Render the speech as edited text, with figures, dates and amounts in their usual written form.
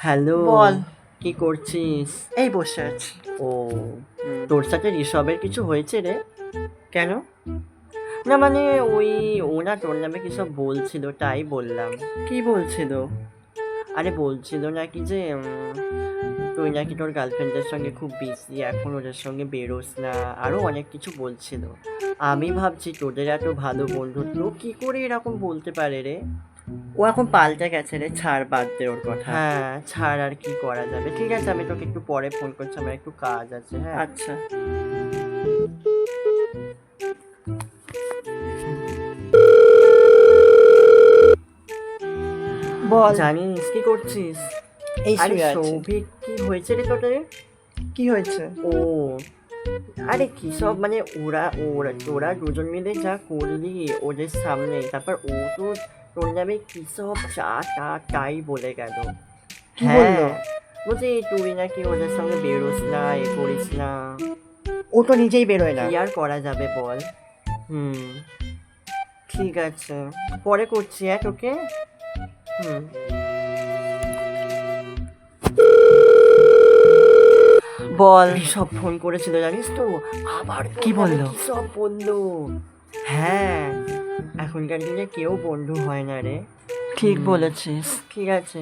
Hello. বল। কি করছিস? এই বসে আছি। ও, হুম। তোর সাথে ঋষভের কিছু হয়েছে রে? কেন? না মানে ওই ও না তোর নামে কি সব বলছিল তাই বললাম। কি বলছিল? আরে বলছিল নাকি যে তুই নাকি তোর গার্লফ্রেন্ডের সঙ্গে খুব বিজি, এখন ওদের সঙ্গে বেরোস না, আরও অনেক কিছু বলছিল। আমি ভাবছি তোদের এত ভালো বন্ধুত্ব কি করে এরকম বলতে পারে রে? ও এখন পাল্টে গেছে রে, ছাড়, বাদ দে ওর কথা। হ্যাঁ, ছাড়, আর কি করা যাবে। ঠিক আছে, আমি তোকে একটু পরে ফোন করছি, আমার একটু কাজ আছে। হ্যাঁ, আচ্ছা। বল। জানিস কি করছিস? এই আরে শুয়ে আছি। সৌভিক, কি হয়েছে রে তোদের? কি হয়েছে? ও, আরে কি সব মানে ওরা ওরা তোরা দুজন মিলে যা করলি ওদের সামনে, তারপর ও তো তোর নামে কি সব যা তা তাই বলে গেল। কি বললো? হ্যাঁ, বলছি তুই নাকি ওদের সঙ্গে বেরোস না, এ করিস না। ও তো নিজেই বেরোয় না। কি আর করা যাবে বল? ঠিক আছে, পরে করছি তোকে। হুম। বল। সব ফোন করেছিল জানিস তো, আবার কি বললো? কি সব বললো। হ্যাঁ, এখনকার দিনে কেউ বন্ধু হয় না রে। ঠিক বলেছিস। ঠিক আছে।